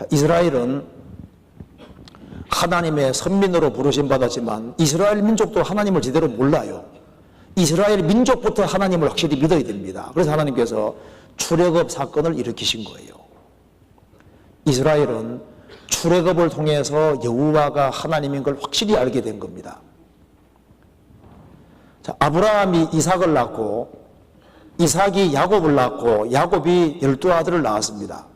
자, 이스라엘은 하나님의 선민으로 부르심 받았지만 이스라엘 민족도 하나님을 제대로 몰라요. 이스라엘 민족부터 하나님을 확실히 믿어야 됩니다. 그래서 하나님께서 출애굽 사건을 일으키신 거예요. 이스라엘은 출애굽을 통해서 여호와가 하나님인 걸 확실히 알게 된 겁니다. 자, 아브라함이 이삭을 낳고 이삭이 야곱을 낳고 야곱이 12아들을 낳았습니다.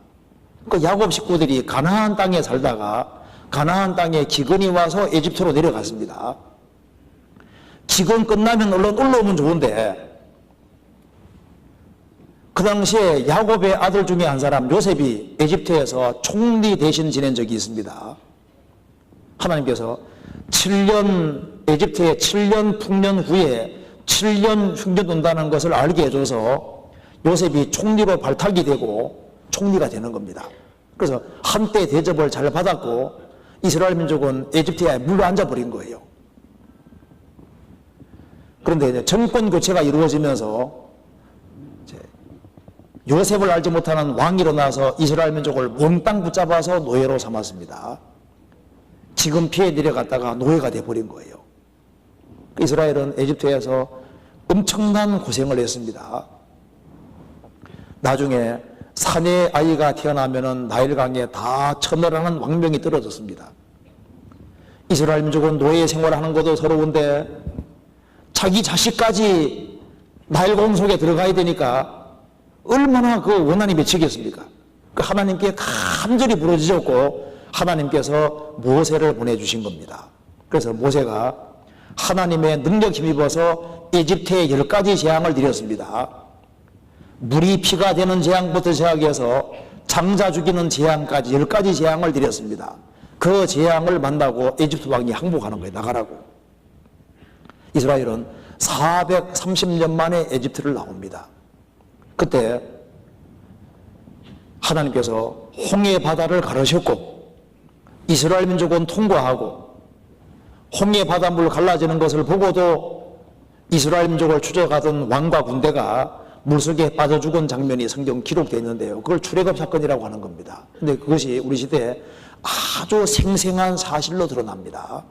그 야곱 식구들이 가나안 땅에 살다가 가나안 땅에 기근이 와서 에집트로 내려갔습니다. 기근 끝나면 얼른 올라오면 좋은데 그 당시에 야곱의 아들 중에 한 사람 요셉이 에집트에서 총리 대신 지낸 적이 있습니다. 하나님께서 7년 에집트의 7년 풍년 후에 7년 흉년 온다는 것을 알게 해줘서 요셉이 총리로 발탁이 되고 총리가 되는 겁니다. 그래서 한때 대접을 잘 받았고 이스라엘 민족은 에집트에 물러앉아 버린 거예요. 그런데 이제 정권 교체가 이루어지면서 요셉을 알지 못하는 왕이 일어나서 이스라엘 민족을 몽땅 붙잡아서 노예로 삼았습니다. 지금 피해 내려갔다가 노예가 돼버린 거예요. 이스라엘은 에집트에서 엄청난 고생을 했습니다. 나중에 사내 아이가 태어나면은 나일강에 다 처벌하는 왕명이 떨어졌습니다. 이스라엘 민족은 노예 생활하는 것도 서러운데 자기 자식까지 나일강 속에 들어가야 되니까 얼마나 그 원한이 맺히겠습니까? 그 하나님께 간절히 부르짖었고 하나님께서 모세를 보내주신 겁니다. 그래서 모세가 하나님의 능력 힘입어서 에집트에 10가지 재앙을 드렸습니다. 물이 피가 되는 재앙부터 시작해서 장자 죽이는 재앙까지 10가지 재앙을 드렸습니다. 그 재앙을 만나고 에집트 왕이 항복하는 거예요. 나가라고. 이스라엘은 430년 만에 에집트를 나옵니다. 그때 하나님께서 홍해 바다를 가르셨고 이스라엘 민족은 통과하고 홍해 바닷물 갈라지는 것을 보고도 이스라엘 민족을 추적하던 왕과 군대가 물속에 빠져 죽은 장면이 성경 기록되어 있는데요. 그걸 출애굽 사건이라고 하는 겁니다. 근데 그것이 우리 시대에 아주 생생한 사실로 드러납니다.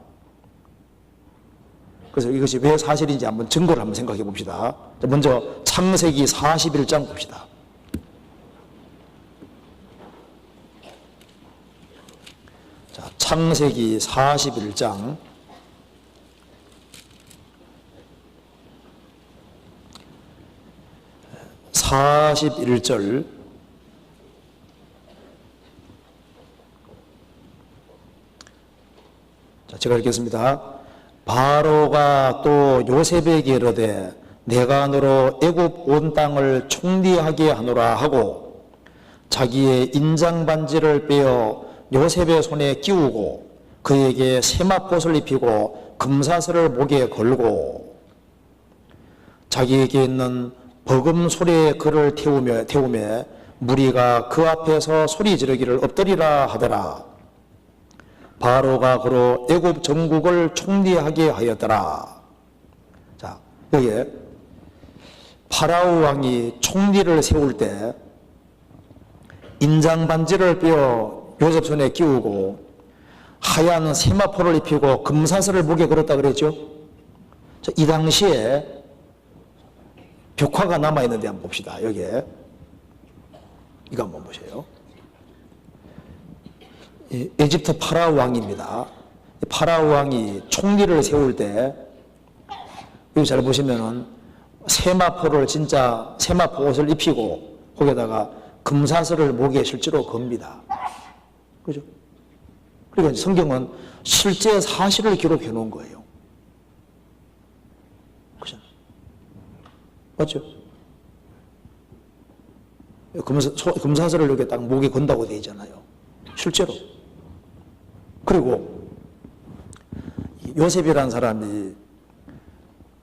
그래서 이것이 왜 사실인지 한번 증거를 한번 생각해 봅시다. 먼저 창세기 41장 봅시다. 자, 창세기 41장 41절 자, 제가 읽겠습니다. 바로가 또 요셉에게 이르되 내가 너로 애굽 온 땅을 총리하게 하노라 하고 자기의 인장 반지를 빼어 요셉의 손에 끼우고 그에게 세마포를 입히고 금사슬을 목에 걸고 자기에게 있는 버금 소리에 그를 태우며 무리가 그 앞에서 소리 지르기를 엎드리라 하더라. 바로가 그로 애굽 전국을 총리하게 하였더라. 자, 여기에 파라오 왕이 총리를 세울 때 인장 반지를 빼어 요셉 손에 끼우고 하얀 세마포를 입히고 금사슬을 목에 걸었다 그랬죠. 자, 이 당시에 벽화가 남아있는데 한번 봅시다. 여기에 이거 한번 보세요. 에집트 파라오 왕입니다. 파라오 왕이 총리를 세울 때 여기 잘 보시면은 세마포를 진짜 세마포 옷을 입히고 거기에다가 금사슬을 목에 실제로 겁니다. 그죠? 그러니까 성경은 실제 사실을 기록해 놓은 거예요. 그죠? 맞죠? 금사슬을 이렇게 딱 목에 건다고 되어 있잖아요. 실제로. 그리고 요셉이라는 사람이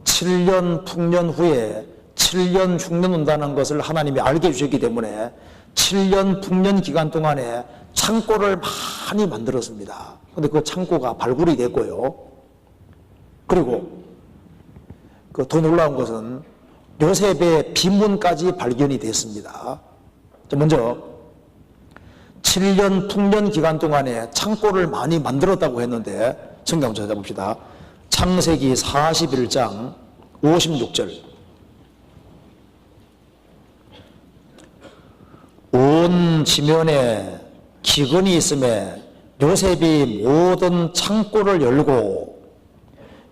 7년 풍년 후에 7년 흉년 온다는 것을 하나님이 알게 해주셨기 때문에 7년 풍년 기간 동안에 창고를 많이 만들었습니다. 그런데 그 창고가 발굴이 됐고요. 그리고 그 더 놀라운 것은 요셉의 비문까지 발견이 됐습니다. 먼저 7년 풍년 기간 동안에 창고를 많이 만들었다고 했는데 성경 한번 찾아봅시다. 창세기 41장 56절. 온 지면에 기근이 있음에 요셉이 모든 창고를 열고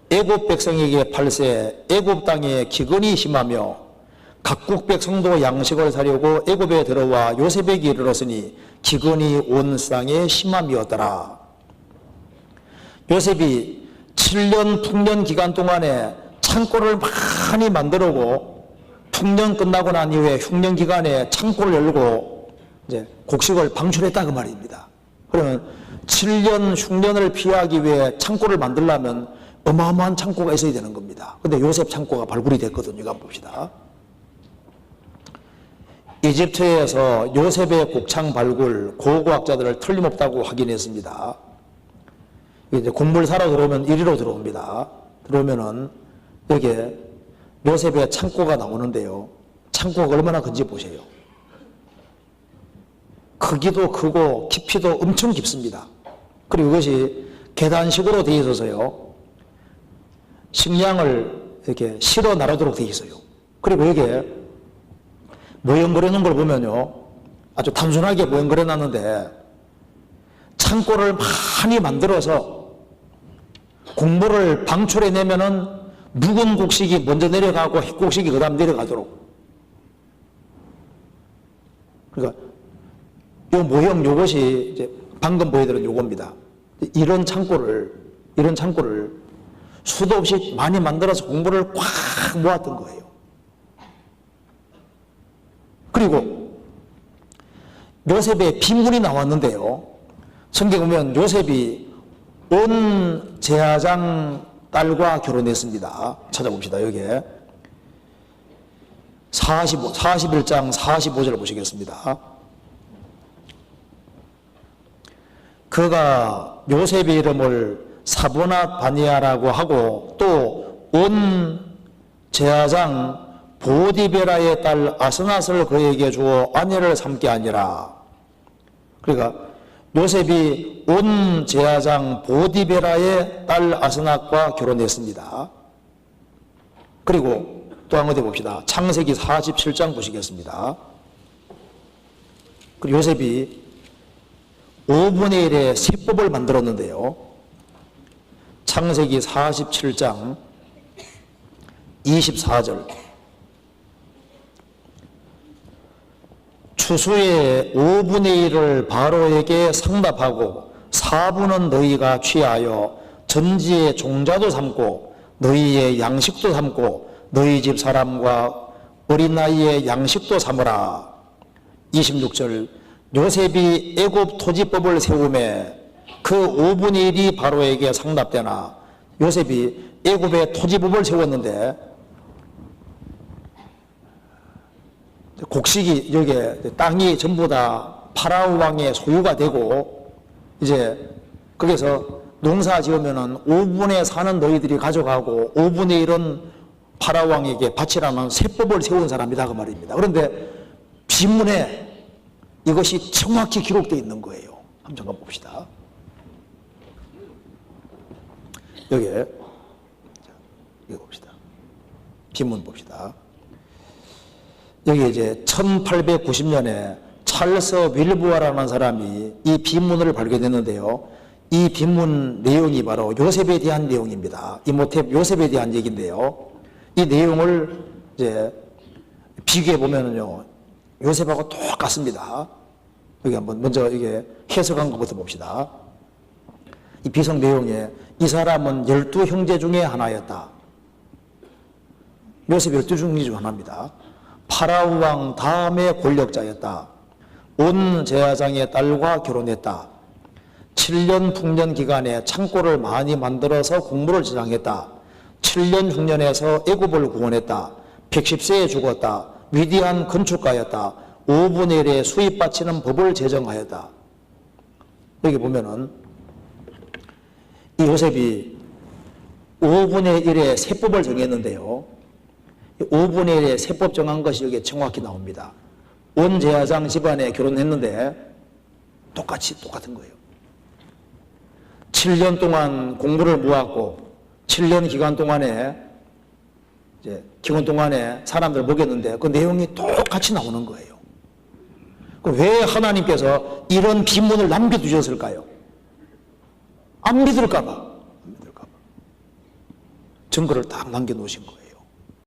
애굽 백성에게 팔세 애굽 땅에 기근이 심하며 각국 백성도 양식을 사려고 애굽에 들어와 요셉에게 이르렀으니 기근이 온 땅에 심함이었더라. 요셉이 7년 풍년 기간 동안에 창고를 많이 만들고 풍년 끝나고 난 이후에 흉년 기간에 창고를 열고 이제 곡식을 방출했다 그 말입니다. 그러면 7년 흉년을 피하기 위해 창고를 만들려면 어마어마한 창고가 있어야 되는 겁니다. 근데 요셉 창고가 발굴이 됐거든요. 이거 한번 봅시다. 이집트에서 요셉의 곡창 발굴 고고학자들을 틀림없다고 확인했습니다. 이제 곡물 사러 들어오면 이리로 들어옵니다. 들어오면은 여기에 요셉의 창고가 나오는데요. 창고가 얼마나 큰지 보세요. 크기도 크고 깊이도 엄청 깊습니다. 그리고 이것이 계단식으로 되어 있어서요. 식량을 이렇게 실어 나르도록 되어 있어요. 그리고 여기에 모형 그려놓은 걸 보면요. 아주 단순하게 모형 그려놨는데 창고를 많이 만들어서 곡물을 방출해내면은 묵은 곡식이 먼저 내려가고 햇곡식이 그 다음 내려가도록. 그러니까 이 모형 요것이 이제 방금 보여드린 요겁니다. 이런 창고를 수도 없이 많이 만들어서 곡물을 꽉 모았던 거예요. 그리고 요셉의 빈문이 나왔는데요. 성경 보면 요셉이 온 제사장 딸과 결혼했습니다. 찾아봅시다. 여기에 41장 45절을 보시겠습니다. 그가 요셉의 이름을 사보낫 바니아라고 하고 또 온 제사장 보디베라의 딸 아스낫을 그에게 주어 아내를 삼게 하니라. 그러니까 요셉이 온 제사장 보디베라의 딸 아스낫과 결혼했습니다. 그리고 또 한 군데 봅시다. 창세기 47장 보시겠습니다. 그리고 요셉이 5분의 1의 세법을 만들었는데요. 창세기 47장 24절. 추수의 5분의 1을 바로에게 상납하고 4분은 너희가 취하여 전지의 종자도 삼고 너희의 양식도 삼고 너희 집 사람과 어린 나이의 양식도 삼으라. 26절. 요셉이 애굽 토지법을 세우매 그 5분의 1이 바로에게 상납되나. 요셉이 애굽의 토지법을 세웠는데 곡식이 여기에 땅이 전부 다 파라오 왕의 소유가 되고 이제 거기서 농사 지으면은 5분의 4는 너희들이 가져가고 5분의 1은 파라오 왕에게 바치라는 세법을 세운 사람이다 그 말입니다. 그런데 비문에 이것이 정확히 기록되어 있는 거예요. 한번 잠깐 봅시다. 여기에 이거 봅시다. 비문 봅시다. 여기 이제 1890년에 찰스 윌부어라는 사람이 이 빈문을 발견했는데요. 이 빈문 내용이 바로 요셉에 대한 내용입니다. 이모텝 요셉에 대한 얘기인데요. 이 내용을 이제 비교해 보면은요, 요셉하고 똑같습니다. 여기 한번 먼저 이게 해석한 것부터 봅시다. 이 비석 내용에 이 사람은 12형제 중에 하나였다. 요셉 12형제 중 하나입니다. 파라오 왕 다음의 권력자였다. 온 제사장의 딸과 결혼했다. 7년 풍년 기간에 창고를 많이 만들어서 곡물을 저장했다. 7년 흉년에서 애굽을 구원했다. 110세에 죽었다. 위대한 건축가였다. 5분의 1의 수입 바치는 법을 제정하였다. 여기 보면은 이 요셉이 5분의 1의 세법을 정했는데요. 5분의 1의 세법 정한 것이 여기에 정확히 나옵니다. 온 제사장 집안에 결혼했는데 똑같은 거예요. 7년 동안 공부를 모았고 7년 기간 동안에 사람들 먹였는데 그 내용이 똑같이 나오는 거예요. 왜 하나님께서 이런 비문을 남겨두셨을까요? 안 믿을까 봐. 증거를 딱 남겨놓으신 거예요.